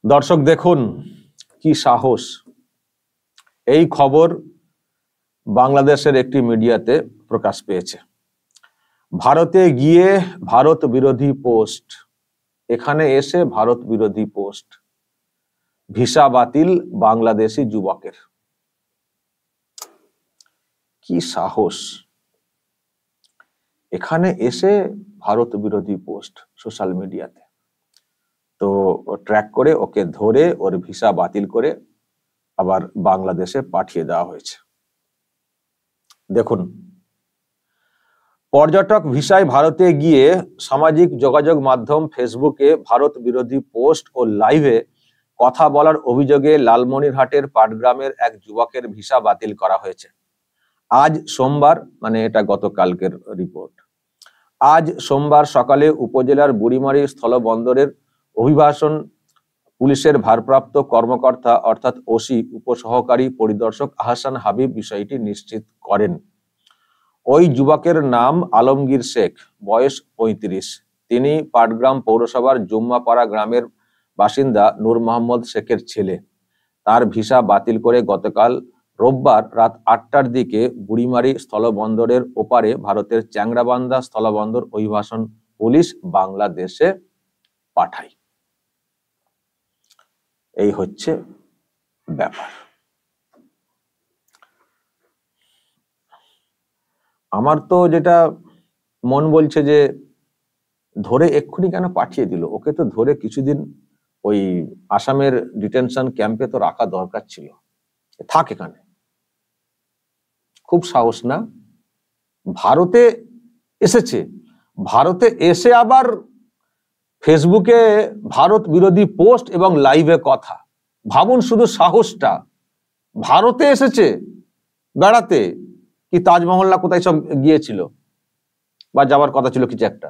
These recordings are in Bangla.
দর্শক দেখুন কি সাহস। এই খবর বাংলাদেশের একটি মিডিয়াতে প্রকাশ পেয়েছে। ভারতে গিয়ে ভারত বিরোধী পোস্ট, এখানে এসে ভারত বিরোধী পোস্ট, ভিসা বাতিল বাংলাদেশি যুবকের। কি সাহস! এখানে এসে ভারত বিরোধী পোস্ট সোশ্যাল মিডিয়াতে। তো ট্র্যাক করে ওকে ধরে ওর ভিসা বাতিল করে আবার বাংলাদেশে পাঠিয়ে দেওয়া হয়েছে। দেখুন, পর্যটক ভিসায় ভারতে গিয়ে সামাজিক যোগাযোগ মাধ্যম ফেসবুকে ভারত বিরোধী পোস্ট ও লাইভে কথা বলার অভিযোগে লালমনিরহাটের পাটগ্রামের এক যুবকের ভিসা বাতিল করা হয়েছে। আজ সোমবার, মানে এটা গতকালকের রিপোর্ট, আজ সোমবার সকালে উপজেলার বুড়িমারি স্থলবন্দরের অভিবাসন পুলিশের ভারপ্রাপ্ত কর্মকর্তা অর্থাৎ ওসি উপসহকারী পরিদর্শক আহসান হাবিব বিষয়টি নিশ্চিত করেন। ওই যুবকের নাম আলমগীর শেখ, বয়স ৩৫। তিনি পাটগ্রাম পৌরসভার জুম্মাপাড়া গ্রামের বাসিন্দা নূর মোহাম্মদ শেখের ছেলে। তার ভিসা বাতিল করে গতকাল রোববার রাত ৮টার দিকে বুড়িমারি স্থলবন্দরের ওপারে ভারতের চ্যাংড়াবান্ধা স্থলবন্দর অভিবাসন পুলিশ বাংলাদেশে পাঠায়। এই হচ্ছে ব্যাপার। আমার তো যেটা মন বলছে যে ধরে এক্ষুনি কেন পাঠিয়ে দিল? ওকে তো ধরে কিছুদিন ওই আসামের ডিটেনশন ক্যাম্পে তো রাখা দরকার ছিল। থাক এখানে। খুব সাহস না? ভারতে এসেছে, ভারতে এসে আবার ফেসবুকে ভারত বিরোধী পোস্ট এবং লাইভে কথা। ভাবুন শুধু সাহসটা। ভারতে এসেছে বেড়াতে, কি তাজমহল না কোথায় সব গিয়েছিল বা যাওয়ার কথা ছিল কিছু একটা।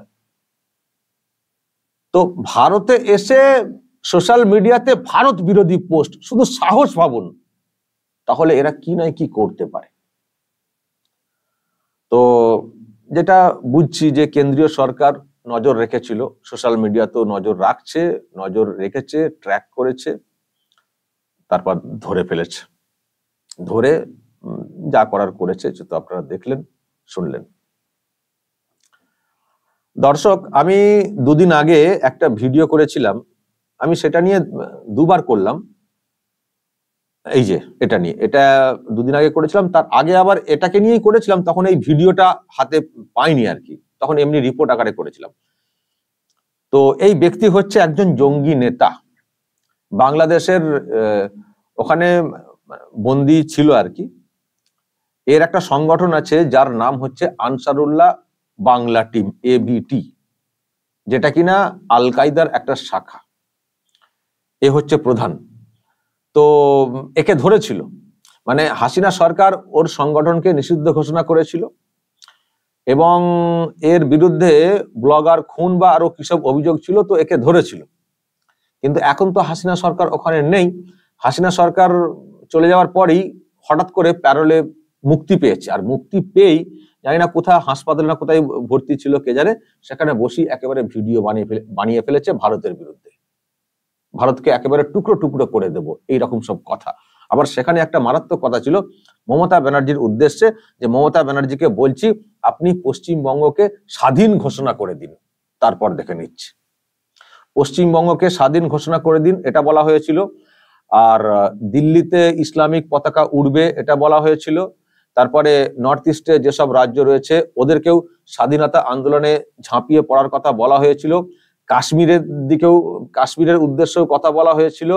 তো ভারতে এসে সোশ্যাল মিডিয়াতে ভারত বিরোধী পোস্ট, শুধু সাহস ভাবুন। তাহলে এরা কি নয় কি করতে পারে। তো যেটা বুঝছি যে কেন্দ্রীয় সরকার নজর রেখেছিল, সোশ্যাল মিডিয়াতেও নজর রাখছে, নজর রেখেছে, ট্র্যাক করেছে, তারপর ধরে ফেলেছে। ধরে যা করার করেছে, তো আপনারা দেখলেন, শুনলেন। দর্শক, আমি দুদিন আগে একটা ভিডিও করেছিলাম, আমি সেটা নিয়ে দুবার করলাম। এই যে এটা নিয়ে, এটা দুদিন আগে করেছিলাম, তার আগে আবার এটাকে নিয়েই করেছিলাম। তখন এই ভিডিওটা হাতে পাইনি আর কি, তখন এমনি রিপোর্ট আকারে করেছিলাম। তো এই ব্যক্তি হচ্ছে একজন জঙ্গি নেতা, বাংলাদেশের ওখানে বন্দী ছিল আর কি। এর একটা সংগঠন আছে যার নাম হচ্ছে আনসারুল্লাহ বাংলা টিম, ABT, যেটা কিনা আল কায়দার একটা শাখা। এ হচ্ছে প্রধান। তো একে ধরেছিল, মানে হাসিনা সরকার ওর সংগঠনকে নিষিদ্ধ ঘোষণা করেছিল এবং এর বিরুদ্ধে ব্লগার খুন বা আরো কিসব অভিযোগ ছিল, তো একে ধরেছিল। কিন্তু এখন তো হাসিনা সরকার ওখানে নেই। হাসিনা সরকার চলে যাওয়ার পরই হঠাৎ করে প্যারোলে মুক্তি পেয়েছে। আর মুক্তি পেয়েই জানি না কোথায় হাসপাতালে না কোথায় ভর্তি ছিল কে জানে, সেখানে বসি একেবারে ভিডিও বানিয়ে ফেলেছে ভারতের বিরুদ্ধে। ভারতকে একেবারে টুকরো টুকরো করে দেব, এইরকম সব কথা। আবার সেখানে একটা মারাত্মক কথা ছিল মমতা ব্যানার্জির উদ্দেশ্যে, যে মমতা ব্যানার্জিকে বলছি আপনি পশ্চিমবঙ্গকে স্বাধীন ঘোষণা করে দিন, তারপর দেখে নিচ্ছি। পশ্চিমবঙ্গকে স্বাধীন ঘোষণা করে দিন, এটা বলা হয়েছিল। আর দিল্লিতে ইসলামিক পতাকা উড়বে, এটা বলা হয়েছিল। তারপরে নর্থ ইস্টে যেসব রাজ্য রয়েছে ওদেরকেও স্বাধীনতা আন্দোলনে ঝাঁপিয়ে পড়ার কথা বলা হয়েছিল। কাশ্মীরের দিকেও, কাশ্মীরের উদ্দেশ্যেও কথা বলা হয়েছিল,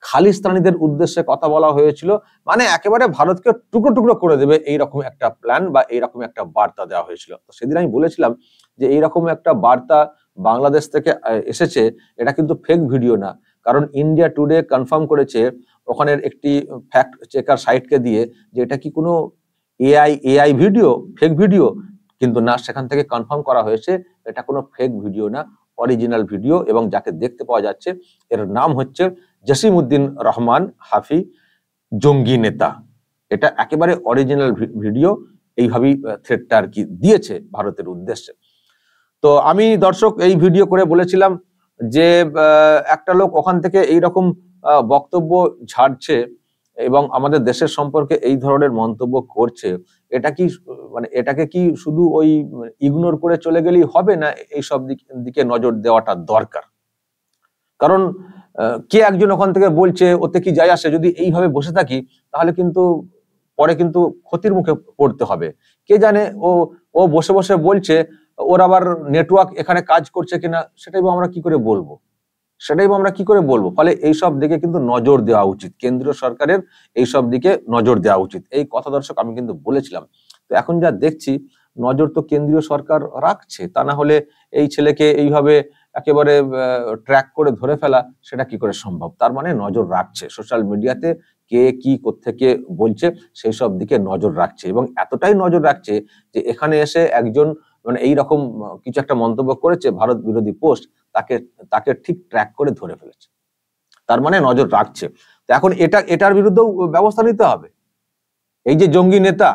খালিস্তানিদের উদ্দেশ্যে কথা বলা হয়েছিল। মানে একেবারে ভারতকে টুকরো টুকরো করে দেবে, এইরকম একটা প্ল্যান বা এইরকম একটা বার্তা দেওয়া হয়েছিল। তো সেদিন আমি বলেছিলাম যে এইরকম একটা বার্তা বাংলাদেশ থেকে এসেছে, এটা কিন্তু ফেক ভিডিও না। কারণ ইন্ডিয়া টুডে কনফার্ম করেছে ওখানের একটি ফ্যাক্ট চেকার সাইটকে দিয়ে যে এটা কি কোনো এআই ভিডিও, ফেক ভিডিও? কিন্তু না, সেখান থেকে কনফার্ম করা হয়েছে এটা কোনো ফেক ভিডিও না, অরিজিনাল ভিডিও। এবং যাকে দেখতে পাওয়া যাচ্ছে এর নাম হচ্ছে জসিমউদ্দিন রহমান হাফি, জঙ্গি নেতা। এটা একেবারে অরিজিনাল ভিডিও। এইভাবেই থ্রেটটা আর কি দিয়েছে ভারতের উদ্দেশ্যে। তো আমি দর্শক এই ভিডিও করে বলেছিলাম যে একটা লোক ওখান থেকে এইরকম বক্তব্য ছাড়ছে এবং আমাদের দেশের সম্পর্কে এই ধরনের মন্তব্য করছে, এটা কি মানে এটাকে কি শুধু ওই ইগনোর করে চলে গেলেই হবে, না এইসব দিকে নজর দেওয়াটা দরকার? কারণ কে একজন ওখান থেকে বলছে, ওতে কি যায় আসে? যদি এইভাবে বসে থাকি তাহলে কিন্তু পরে কিন্তু ক্ষতির মুখে পড়তে হবে। কে জানে ও ও বসে বসে বলছে, ওর আবার নেটওয়ার্ক এখানে কাজ করছে কিনা সেটাই আমরা কি করে বলবো? ফলে এইসব দিকে কিন্তু নজর দেওয়া উচিত, কেন্দ্রীয় সরকারের এইসব দিকে নজর দেওয়া উচিত। এই কথা দর্শক আমি কিন্তু বলেছিলাম। তো এখন যা দেখছি, নজর তো কেন্দ্রীয় সরকার রাখছে, তা না হলে এই ছেলেকে এইভাবে একেবারে ট্র্যাক করে ধরে ফেলা সেটা কি করে সম্ভব? তার মানে নজর রাখছে, সোশ্যাল মিডিয়াতে কে কি কোত্থেকে বলছে সেই সব দিকে নজর রাখছে, এবং এতটাই নজর রাখছে যে এখানে এসে একজন মানে এইরকম কিছু একটা মন্তব্য করেছে, ভারত বিরোধী পোস্ট, তাকে ঠিক ট্র্যাক করে ধরে ফেলেছে। তার মানে নজর রাখছে। তো এখন এটার বিরুদ্ধেও ব্যবস্থা নিতে হবে। এই যে জঙ্গি নেতা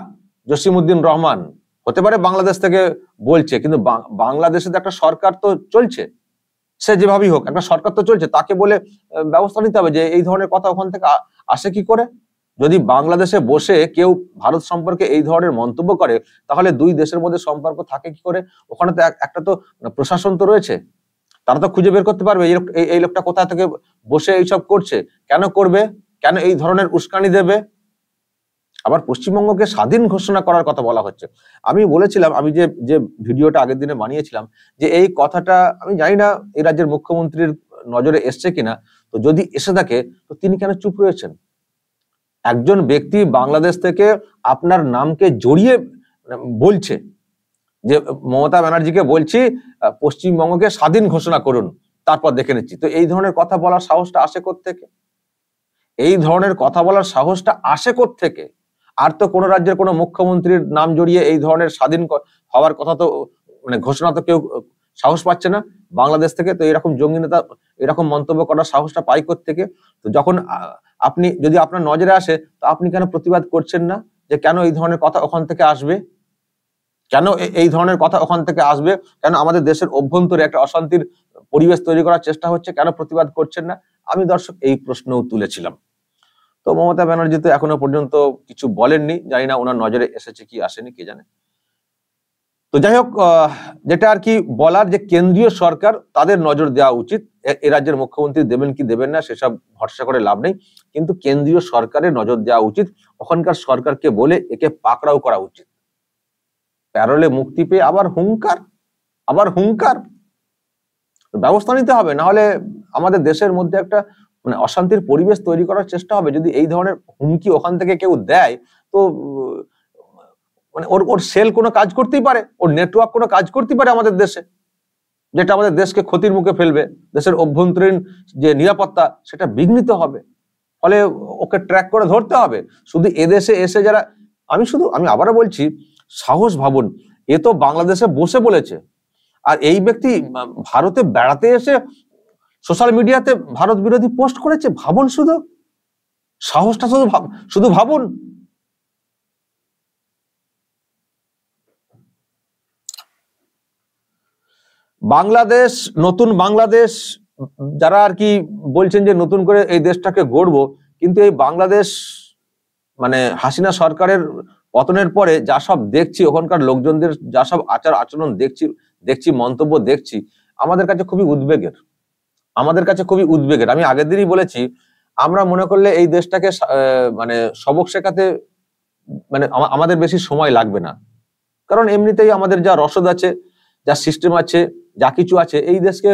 জসিমউদ্দিন রহমান, হতে পারে বাংলাদেশ থেকে বলছে, কিন্তু বাংলাদেশে তো একটা সরকার তো চলছে, সে যেভাবেই হোক একটা সরকার তো চলছে, তাকে বলে ব্যবস্থা নিতে হবে যে এই ধরনের কথা ওখান থেকে আসে কি করে। যদি বাংলাদেশে বসে কেউ ভারত সম্পর্কে এই ধরনের মন্তব্য করে, তাহলে দুই দেশের মধ্যে সম্পর্ক থাকে কি করে? ওখানে তো একটা তো প্রশাসন তো রয়েছে, তারা তো খুঁজে বের করতে পারবে এই লোকটা কোথা থেকে বসে এইসব করছে, কেন করবে, কেন এই ধরনের উস্কানি দেবে। আবার পশ্চিমবঙ্গকে স্বাধীন ঘোষণা করার কথা বলা হচ্ছে। আমি বলেছিলাম, আমি যে ভিডিওটা আগের দিনে বানিয়েছিলাম, যে এই কথাটা আমি জানি না এই রাজ্যের মুখ্যমন্ত্রীর নজরে এসছে কিনা। তো যদি এসে থাকে, তো তিনি কেন চুপ রয়েছেন? একজন ব্যক্তি বাংলাদেশ থেকে আপনার নামকে জড়িয়ে বলছে যে মমতা ব্যানার্জিকে বলছি পশ্চিমবঙ্গকে স্বাধীন ঘোষণা করুন, তারপর দেখে নিচ্ছি। তো এই ধরনের কথা বলার সাহসটা আসে কোত্থেকে? আর তো কোনো রাজ্যের কোনো মুখ্যমন্ত্রীর নাম জড়িয়ে এই ধরনের স্বাধীন হওয়ার কথা তো মানে ঘোষণা তো কেউ সাহস পাচ্ছে না বাংলাদেশ থেকে। তো এরকম জঙ্গি নেতা এরকম মন্তব্য করার সাহসটা পাই কোত্থেকে? তো যখন আপনি যদি আপনার নজরে আসে, তো আপনি কেন প্রতিবাদ করছেন না যে কেন এই ধরনের কথা ওখান থেকে আসবে? কেন আমাদের দেশের অভ্যন্তরে একটা অশান্তির পরিবেশ তৈরি করার চেষ্টা হচ্ছে, কেন প্রতিবাদ করছেন না? আমি দর্শক এই প্রশ্নও তুলেছিলাম। তো মমতা ব্যানার্জি তো এখনো পর্যন্ত কিছু বলেননি, জানি না ওনার নজরে এসেছে কি আসেনি, কে জানে। তো যাই হোক, যেটা আর কি বলার, যে কেন্দ্রীয় সরকার তাদের নজর দেওয়া উচিত। এ রাজ্যের মুখ্যমন্ত্রী দেবেন কি দেবেন না সেসব ভরসা করে লাভ নেই, কিন্তু কেন্দ্রীয় সরকারের নজর দেওয়া উচিত। ওখানকার সরকারকে বলে একে পাকড়াও করা উচিত। প্যারোলে মুক্তি পেয়ে আবার হুঙ্কার ব্যবস্থা নিতে হবে, না হলে আমাদের দেশের মধ্যে একটা মানে অশান্তির পরিবেশ তৈরি করার চেষ্টা হবে। যদি এই ধরনের হুমকি ওখান থেকে কেউ দেয়, তো মানে ওর সেল কোনো কাজ করতেই পারে, ওর নেটওয়ার্ক কোনো কাজ করতেই পারে আমাদের দেশে, যেটা আমাদের দেশকে ক্ষতির মুখে ফেলবে, দেশের অভ্যন্তরীণ যে নিরাপত্তা সেটা বিঘ্নিত হবে। ফলে ওকে ট্র্যাক করে ধরতে হবে। শুধু এদেশে এসে যারা, আমি আবারও বলছি, সাহস ভাবুন, এ তো বাংলাদেশে বসে বলেছে, আর এই ব্যক্তি ভারতে বেড়াতে এসে সোশ্যাল মিডিয়াতে ভারত বিরোধী পোস্ট করেছে। ভাবুন, শুধু সাহসটা শুধু ভাবুন। বাংলাদেশ, নতুন বাংলাদেশ, যারা আর কি বলছেন যে নতুন করে এই দেশটাকে গড়বো, কিন্তু এই বাংলাদেশ মানে হাসিনা সরকারের পতনের পরে যা সব দেখছি, ওখানকার লোকজনদের যা সব আচার আচরণ দেখছি, মন্তব্য দেখছি, আমাদের কাছে খুবই উদ্বেগের। আমি আগের দিনই বলেছি, আমরা মনে করলে এই দেশটাকে মানে সবক শেখাতে মানে আমাদের বেশি সময় লাগবে না, কারণ এমনিতেই আমাদের যা রসদ আছে, যা সিস্টেম আছে, যা কিছু আছে, এই দেশকে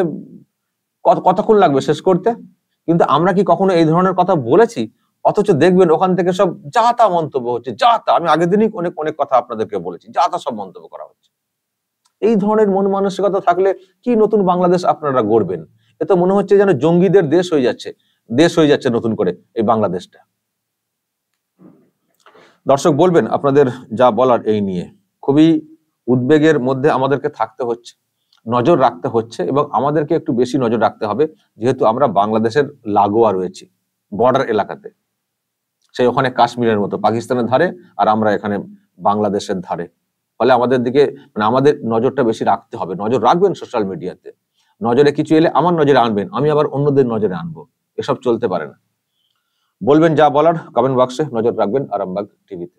কতক্ষণ লাগবে শেষ করতে? কিন্তু আমরা কি কখনো এই ধরনের কথা বলেছি? অথচ দেখবেন ওখান থেকে সব যা তা মন্তব্য হচ্ছে, আমি আগের দিনই অনেক কথা আপনাদেরকে বলেছি, যা তা সব মন্তব্য করা হচ্ছে। এই ধরনের মন মানসিকতা থাকলে কি নতুন বাংলাদেশ আপনারা গড়বেন? এ তো মনে হচ্ছে যেন জঙ্গিদের দেশ হয়ে যাচ্ছে নতুন করে এই বাংলাদেশটা। দর্শক, বলবেন আপনাদের যা বলার এই নিয়ে। খুবই উদ্বেগের মধ্যে আমাদেরকে থাকতে হচ্ছে, নজর রাখতে হচ্ছে, এবং আমাদেরকে একটু বেশি নজর রাখতে হবে, যেহেতু আমরা বাংলাদেশের লাগোয়া রয়েছি, বর্ডার এলাকাতে। সেই ওখানে কাশ্মীরের মতো পাকিস্তানের ধারে, আর আমরা এখানে বাংলাদেশের ধারে। ফলে আমাদের দিকে মানে আমাদের নজরটা বেশি রাখতে হবে। নজর রাখবেন সোশ্যাল মিডিয়াতে, নজরে কিছু এলে আমার নজরে আনবেন, আমি আবার অন্যদের নজরে আনবো, এসব চলতে পারে না। বলবেন যা বলার কমেন্ট বক্সে, নজর রাখবেন আরামবাগ টিভিতে।